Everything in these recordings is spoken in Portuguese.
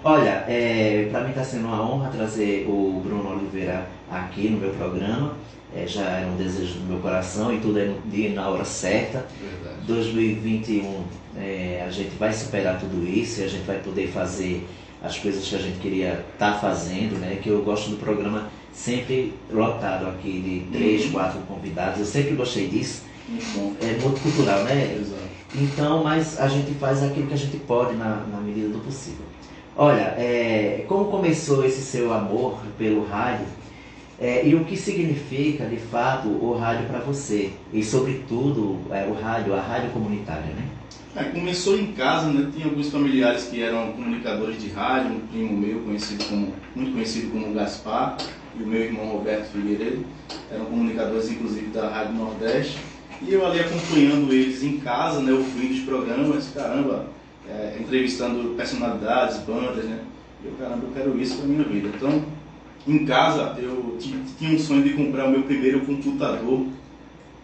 Olha, para mim está sendo uma honra trazer o Bruno Oliveira aqui no meu programa. Já era um desejo do meu coração e tudo é no dia e na hora certa. Verdade. 2021 a gente vai superar tudo isso e a gente vai poder fazer as coisas que a gente queria estar fazendo, né? Que eu gosto do programa sempre lotado aqui de 3, 4 convidados. Eu sempre gostei disso. Muito bom. É multicultural, né? Exato. Então, mas a gente faz aquilo que a gente pode na medida do possível. Olha, como começou esse seu amor pelo rádio e o que significa, de fato, o rádio para você? E, sobretudo, o rádio, a rádio comunitária, né? Começou em casa, né? Tinha alguns familiares que eram comunicadores de rádio, um primo meu, muito conhecido como Gaspar, e o meu irmão Roberto Figueiredo, eram comunicadores, inclusive, da Rádio Nordeste. E eu ali acompanhando eles em casa, né? Ouvindo os programas, caramba, entrevistando personalidades, bandas, né? E eu quero isso para minha vida. Então, em casa, eu tinha um sonho de comprar o meu primeiro computador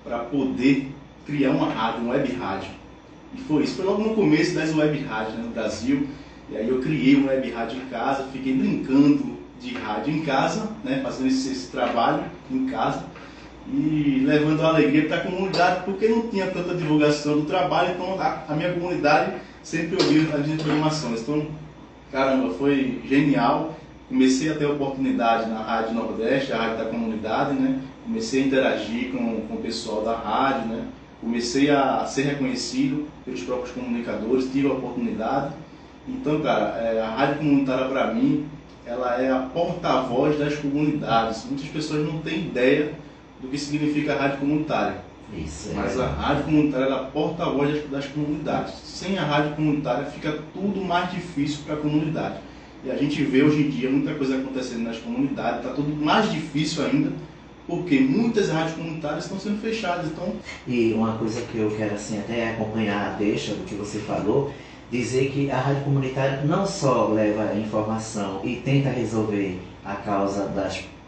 para poder criar uma rádio, uma web rádio. E foi isso, foi logo no começo das web rádios, né, no Brasil. E aí eu criei uma web rádio em casa, fiquei brincando de rádio em casa, né, fazendo esse trabalho em casa e levando a alegria para a comunidade, porque não tinha tanta divulgação do trabalho, então a minha comunidade sempre ouviu as informações. Então, caramba, foi genial. Comecei a ter oportunidade na Rádio Nordeste, a rádio da comunidade, né? Comecei a interagir com o pessoal da rádio, né? Comecei a ser reconhecido pelos próprios comunicadores, tive a oportunidade. Então, cara, a rádio comunitária para mim, ela é a porta-voz das comunidades. Muitas pessoas não têm ideia do que significa a rádio comunitária. Isso, Mas a rádio comunitária é a porta-voz das comunidades. Sem a rádio comunitária fica tudo mais difícil para a comunidade. E a gente vê hoje em dia muita coisa acontecendo nas comunidades, está tudo mais difícil ainda, porque muitas rádios comunitárias estão sendo fechadas. Então... E uma coisa que eu quero assim, até acompanhar a deixa do que você falou, dizer que a rádio comunitária não só leva informação e tenta resolver a causa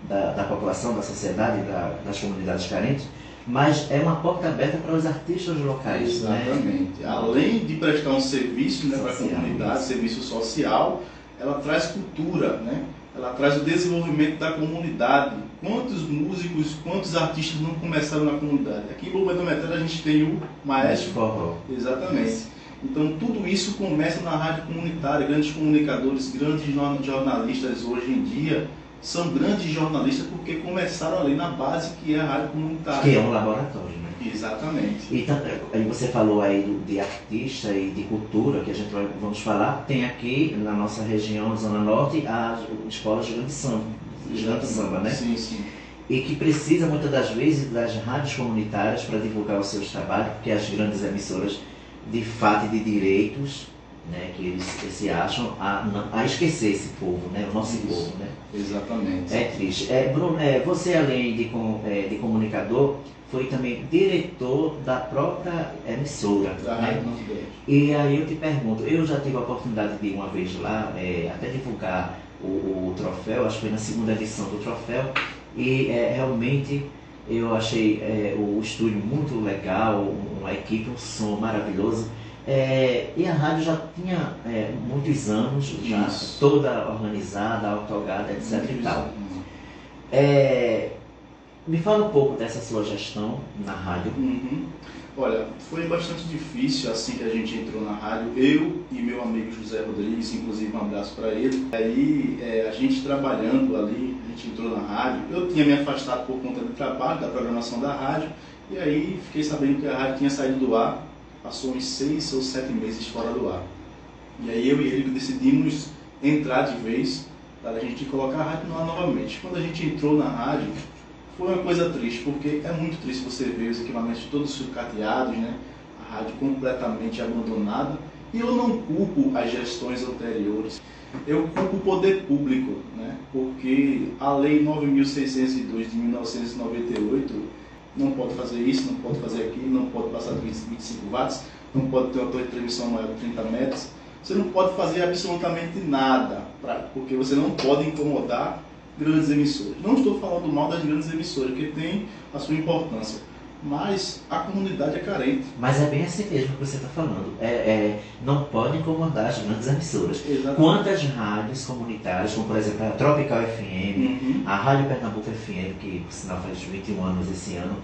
da população, da sociedade, das comunidades carentes, mas é uma porta aberta para os artistas locais. Exatamente. Né? Além de prestar um serviço, né, para a comunidade, isso. Serviço social, ela traz cultura, né? Ela traz o desenvolvimento da comunidade. Quantos músicos, quantos artistas não começaram na comunidade? Aqui em Boa-Metal a gente tem o Maestro Forró. Exatamente. Então tudo isso começa na rádio comunitária. Grandes comunicadores, grandes jornalistas hoje em dia são grandes jornalistas porque começaram ali na base que é a rádio comunitária. Que é um laboratório, né? Exatamente. E aí você falou aí de artista e de cultura, que a gente vamos falar. Tem aqui na nossa região, Zona Norte, a escola Gigante Samba, né? Sim, sim. E que precisa muitas das vezes das rádios comunitárias para divulgar os seus trabalhos, porque as grandes emissoras de fato e de direitos, né, que eles se acham a esquecer esse povo, né, o nosso povo, né? Exatamente. É triste. Bruno, você além de comunicador, foi também diretor da própria emissora. Da né? Rádio Nordeste. E aí eu te pergunto, eu já tive a oportunidade de ir uma vez lá, até divulgar o troféu, acho que foi na segunda edição do troféu, e realmente eu achei o estúdio muito legal, uma equipe, um som maravilhoso. E a rádio já tinha muitos anos, já toda organizada, autogada, etc. e tal. Me fala um pouco dessa sua gestão na rádio. Olha, foi bastante difícil assim que a gente entrou na rádio, eu e meu amigo José Rodrigues, inclusive um abraço para ele. Aí a gente trabalhando ali, a gente entrou na rádio, eu tinha me afastado por conta do trabalho, da programação da rádio, e aí fiquei sabendo que a rádio tinha saído do ar, passou uns 6 ou 7 meses fora do ar. E aí eu e ele decidimos entrar de vez para a gente colocar a rádio no ar novamente. Quando a gente entrou na rádio, foi uma coisa triste, porque é muito triste você ver os equipamentos todos sucateados, né? A rádio completamente abandonada. E eu não culpo as gestões anteriores, eu culpo o poder público, né? Porque a Lei 9.602 de 1998 não pode fazer isso, não pode fazer aquilo, não pode passar de 25 watts, não pode ter uma torre de transmissão maior de 30 metros. Você não pode fazer absolutamente nada, porque você não pode incomodar grandes emissoras. Não estou falando mal das grandes emissoras, porque tem a sua importância. mas a comunidade é carente. Mas é bem assim mesmo que você está falando. Não pode incomodar as grandes emissoras. Exatamente. Quantas rádios comunitárias, como por exemplo a Tropical FM, a Rádio Pernambuco FM, que por sinal faz 21 anos esse ano,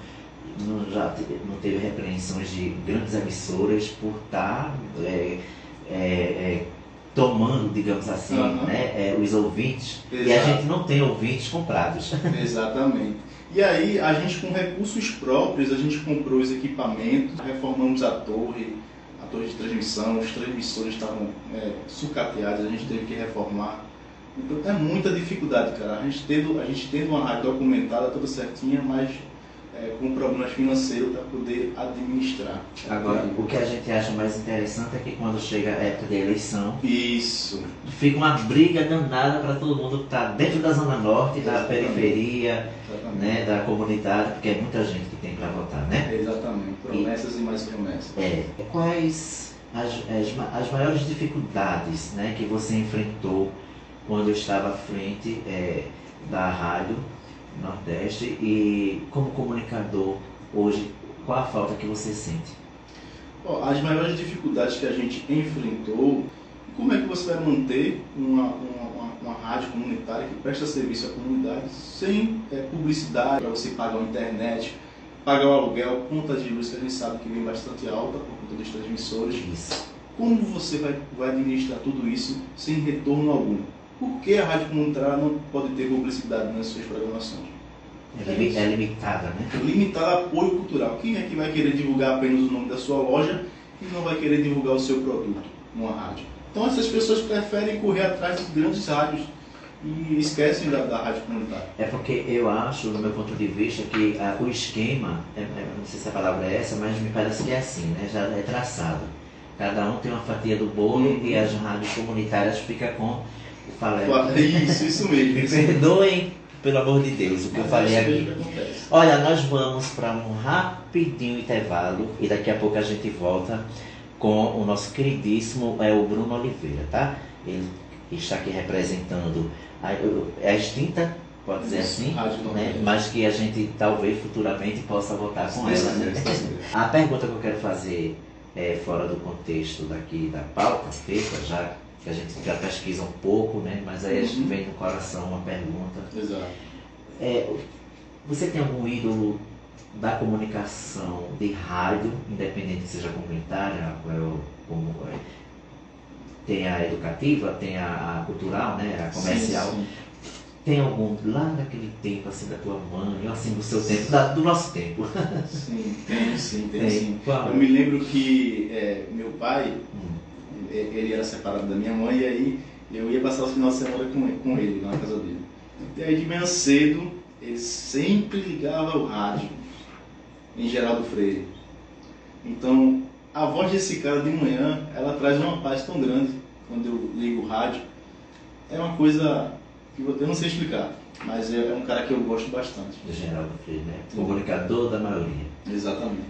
não teve repreensões de grandes emissoras por estar tomando, digamos assim, né, os ouvintes. Exato. E a gente não tem ouvintes comprados. Exatamente. E aí, a gente com recursos próprios, a gente comprou os equipamentos, reformamos a torre de transmissão, os transmissores estavam sucateados, a gente teve que reformar. Então é muita dificuldade, cara. A gente tendo uma rádio documentada, toda certinha, mas com problemas financeiros para poder administrar. Agora, o que a gente acha mais interessante é que quando chega a época de eleição, isso, fica uma briga danada para todo mundo que está dentro da Zona Norte, da periferia, né, da comunidade, porque é muita gente que tem para votar, né? Exatamente, promessas e mais promessas. Quais as maiores dificuldades, né, que você enfrentou quando estava à frente da Rádio Nordeste e como comunicador hoje, qual a falta que você sente? As maiores dificuldades que a gente enfrentou, como é que você vai manter uma rádio comunitária que presta serviço à comunidade sem publicidade, para você pagar a internet, pagar o aluguel, conta de luz que a gente sabe que vem bastante alta por conta dos transmissores. Isso. Como você vai administrar tudo isso sem retorno algum? Por que a rádio comunitária não pode ter publicidade nas suas programações? É limitada, né? Limitada a apoio cultural. Quem é que vai querer divulgar apenas o nome da sua loja e não vai querer divulgar o seu produto numa rádio? Então essas pessoas preferem correr atrás de grandes rádios e esquecem da rádio comunitária. É porque eu acho, no meu ponto de vista, que o esquema, não sei se a palavra é essa, mas me parece que é assim, né? Já é traçado. Cada um tem uma fatia do bolo e as rádios comunitárias ficam com o falé. Isso mesmo. Me perdoem, pelo amor de Deus, o que eu falei aqui. Olha, nós vamos para um rapidinho intervalo e daqui a pouco a gente volta com o nosso queridíssimo o Bruno Oliveira, tá? Ele está aqui representando a extinta, pode dizer assim, né? Mas que a gente talvez futuramente possa voltar com ela, né? A pergunta que eu quero fazer fora do contexto daqui da pauta feita, já que a gente já pesquisa um pouco, né? Mas aí a gente vem no coração uma pergunta. Exato. Você tem algum ídolo da comunicação de rádio, independente que seja comunitária, tem a educativa, tem a cultural, né? A comercial. Sim. Tem algum lá daquele tempo, assim, da tua mãe, ou assim, do seu tempo, do nosso tempo? Sim, tem sim. Qual? Eu me lembro que meu pai, ele era separado da minha mãe, e aí eu ia passar os finais de semana com ele, lá na casa dele. E aí de manhã cedo, ele sempre ligava o rádio, em Geraldo Freire. Então, a voz desse cara de manhã, ela traz uma paz tão grande, quando eu ligo o rádio. É uma coisa que eu não sei explicar, mas é um cara que eu gosto bastante. De Geraldo Freire, né? Comunicador da maioria. Exatamente.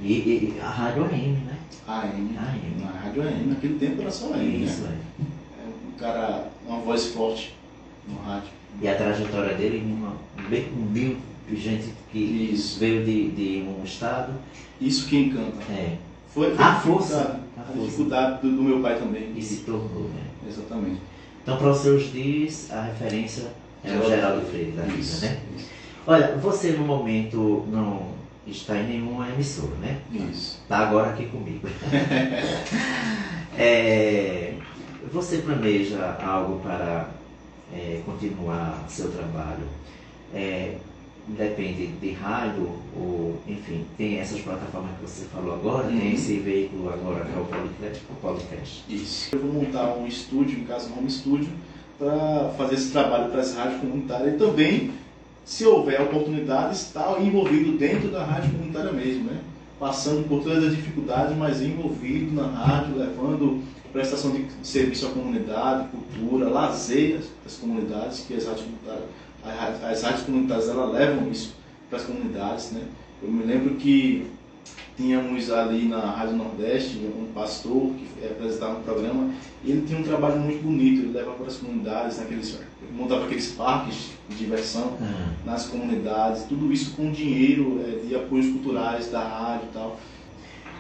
E a rádio AM, né? AM. A rádio AM, naquele tempo era só AM, Isso, né? Um cara, uma voz forte no rádio. E a trajetória dele, mil gente que veio de um estado. Isso que encanta. Foi a força. A dificuldade do meu pai também. E se tornou, né? Exatamente. Então, para os seus dias, a referência é o Geraldo Freire da vida, né? Isso. Olha, você no momento não está em nenhuma emissora, né? Isso. Está agora aqui comigo. Você planeja algo para continuar seu trabalho? Depende de rádio, ou enfim, tem essas plataformas que você falou agora, tem esse veículo agora que é o podcast. Isso. Eu vou montar um estúdio, em casa um home studio, para fazer esse trabalho para as rádios comunitárias e também, se houver oportunidade, estar envolvido dentro da rádio comunitária mesmo, né? Passando por todas as dificuldades, mas envolvido na rádio, levando prestação de serviço à comunidade, cultura, lazer às comunidades, que as rádios comunitárias elas levam isso para as comunidades, né? Eu me lembro que Tínhamos ali na Rádio Nordeste um pastor que apresentava um programa e ele tinha um trabalho muito bonito, ele levava para as comunidades, ele montava aqueles parques de diversão nas comunidades, tudo isso com dinheiro de apoios culturais da rádio e tal.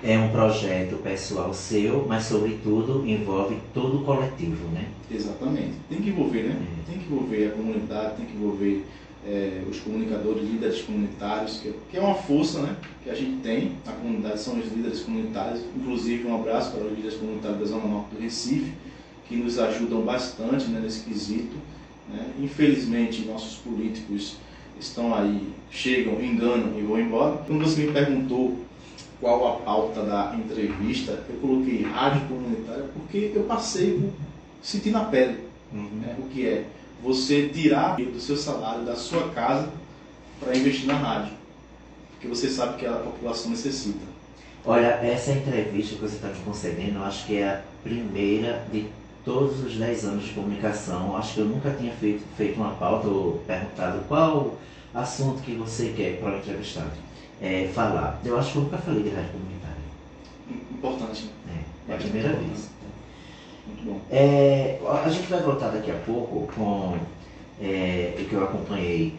É um projeto pessoal seu, mas sobretudo envolve todo o coletivo, né? Exatamente. Tem que envolver, né? Tem que envolver a comunidade, tem que envolver os comunicadores, líderes comunitários, que é uma força, né, que a gente tem. A comunidade são os líderes comunitários, inclusive um abraço para os líderes comunitários da Zona Norte do Recife, que nos ajudam bastante, né, nesse quesito. Né? Infelizmente, nossos políticos estão aí, chegam, enganam e vão embora. Quando você me perguntou qual a pauta da entrevista, eu coloquei rádio comunitária porque eu passei por sentir na pele né, o que é você tirar do seu salário, da sua casa, para investir na rádio. Porque você sabe que a população necessita. Olha, essa entrevista que você está me concedendo, eu acho que é a primeira de todos os 10 anos de comunicação. Eu acho que eu nunca tinha feito uma pauta ou perguntado qual assunto que você quer para o entrevistado falar. Eu acho que eu nunca falei de rádio comunitária. Importante. É a primeira vez. Muito bom. A gente vai voltar daqui a pouco com o que eu acompanhei.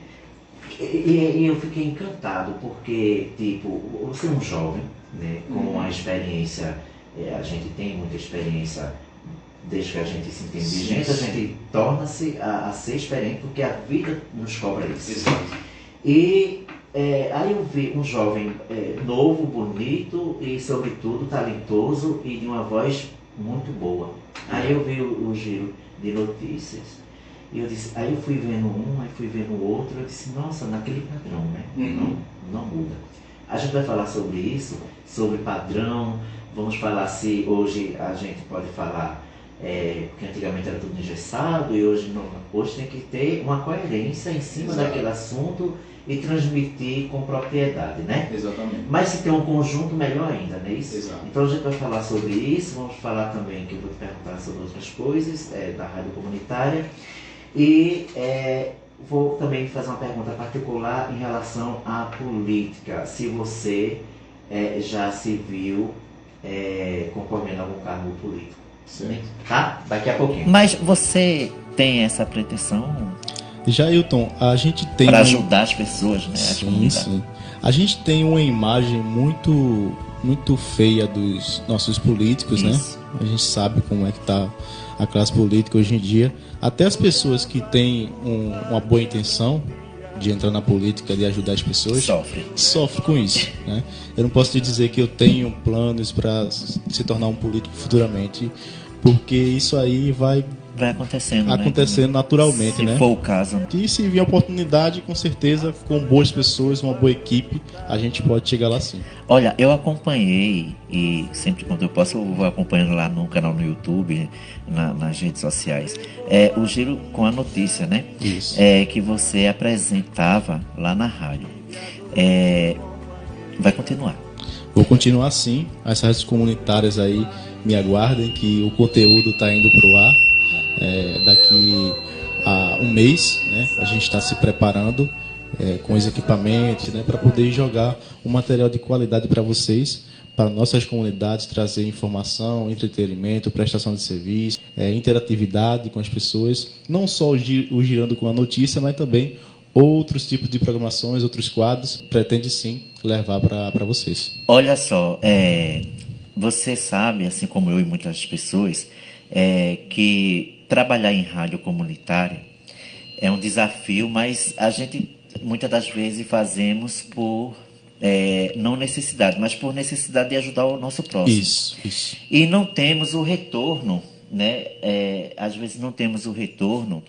E eu fiquei encantado porque, tipo, você é um jovem, né, com uma experiência, a gente tem muita experiência desde que a gente se entende de gente, a gente torna-se a ser experiente porque a vida nos cobra isso. Exato. E aí eu vi um jovem novo, bonito e, sobretudo, talentoso e de uma voz muito boa. Aí eu vi o giro de notícias e eu disse, aí eu fui vendo um, aí fui vendo o outro, eu disse, nossa, naquele padrão, né? Não muda. A gente vai falar sobre isso, sobre padrão, vamos falar se hoje a gente pode falar, porque antigamente era tudo engessado e hoje não. Hoje tem que ter uma coerência em cima daquele assunto e transmitir com propriedade, né? Exatamente. Mas se tem um conjunto, melhor ainda, não é isso? Exato. Então a gente vai falar sobre isso, vamos falar também, que eu vou te perguntar sobre outras coisas, da rádio comunitária. E vou também fazer uma pergunta particular em relação à política. Se você já se viu concorrendo a algum cargo político. Certo. Tá? Daqui a pouquinho. Mas você tem essa pretensão? Jailton, a gente tem... Para ajudar as pessoas, né? Sim. A gente tem uma imagem muito feia dos nossos políticos, isso, né? A gente sabe como é que tá a classe política hoje em dia. Até as pessoas que têm uma boa intenção de entrar na política, de ajudar as pessoas, sofre com isso, né? Eu não posso te dizer que eu tenho planos para se tornar um político futuramente, porque isso aí vai acontecendo, né? Naturalmente, se for o caso. E se vier a oportunidade, com certeza, com boas pessoas, uma boa equipe, a gente pode chegar lá sim. Olha, eu acompanhei, e sempre quando eu posso, eu vou acompanhando lá no canal no YouTube, nas redes sociais, o giro com a notícia, né? Isso. Que você apresentava lá na rádio. Vai continuar? Vou continuar sim. As rádios comunitárias aí me aguardem, que o conteúdo está indo para o ar. Daqui a um mês, né, a gente está se preparando com os equipamentos, né, para poder jogar um material de qualidade para vocês, para nossas comunidades, trazer informação, entretenimento, prestação de serviço, interatividade com as pessoas, não só o Girando com a Notícia, mas também outros tipos de programações, outros quadros, pretende sim levar para vocês. Olha só, você sabe, assim como eu e muitas pessoas, que trabalhar em rádio comunitária é um desafio, mas a gente muitas das vezes fazemos por não necessidade, mas por necessidade de ajudar o nosso próximo. Isso. E não temos o retorno, né? Às vezes não temos o retorno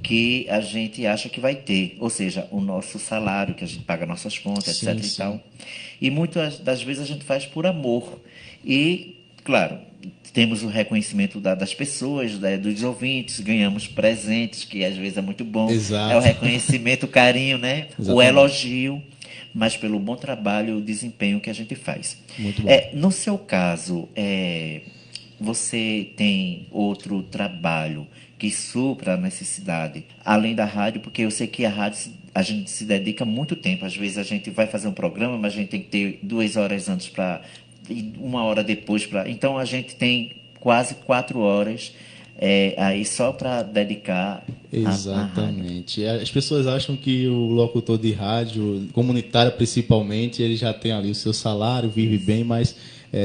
que a gente acha que vai ter, ou seja, o nosso salário, que a gente paga nossas contas, sim, etc. E tal. E muitas das vezes a gente faz por amor. E, claro, temos o reconhecimento das pessoas, dos ouvintes, ganhamos presentes, que às vezes é muito bom. Exato. É o reconhecimento, o carinho, né? Exatamente. O elogio, mas pelo bom trabalho e o desempenho que a gente faz. Muito bom. No seu caso, você tem outro trabalho que supra a necessidade, além da rádio? Porque eu sei que a rádio a gente se dedica muito tempo. Às vezes a gente vai fazer um programa, mas a gente tem que ter 2 horas antes para e 1 hora depois para. Então a gente tem quase 4 horas aí só para dedicar. Exatamente. As pessoas acham que o locutor de rádio, comunitário principalmente, ele já tem ali o seu salário, vive bem, mas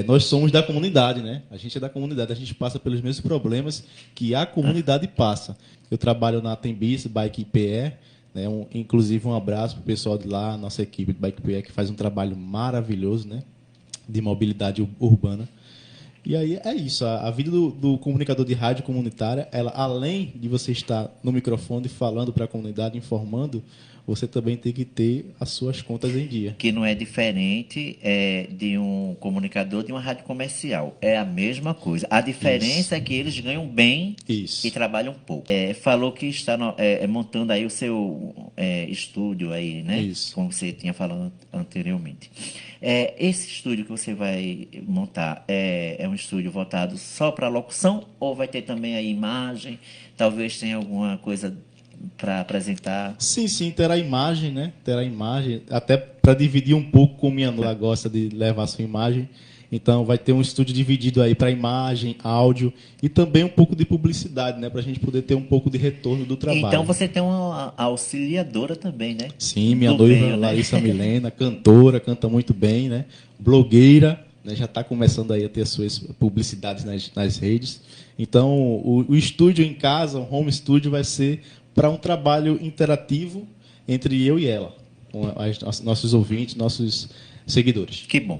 nós somos da comunidade, né? A gente é da comunidade, a gente passa pelos mesmos problemas que a comunidade passa. Eu trabalho na Tembis, Bike PE, né? Inclusive um abraço para o pessoal de lá, nossa equipe de Bike PE, que faz um trabalho maravilhoso, né? De mobilidade urbana. E aí é isso, a vida do comunicador de rádio comunitária, ela, além de você estar no microfone falando para a comunidade, informando, você também tem que ter as suas contas em dia. Que não é diferente de um comunicador de uma rádio comercial. É a mesma coisa. A diferença é que eles ganham bem e trabalham pouco. Falou que está montando aí o seu estúdio aí, né? Isso. Como você tinha falado anteriormente. Esse estúdio que você vai montar é um estúdio voltado só para locução ou vai ter também a imagem? Talvez tenha alguma coisa para apresentar? Sim, terá imagem, né? Terá imagem, até para dividir um pouco com minha noiva, gosta de levar a sua imagem. Então vai ter um estúdio dividido aí para imagem, áudio e também um pouco de publicidade, né? Para a gente poder ter um pouco de retorno do trabalho. Então você tem uma auxiliadora também, né? Sim, minha noiva Larissa Milena, cantora, canta muito bem, né? Blogueira, né? Já está começando aí a ter as suas publicidades nas redes. Então o estúdio em casa, o home studio, vai ser para um trabalho interativo entre eu e ela, com nossos ouvintes, nossos seguidores. Que bom.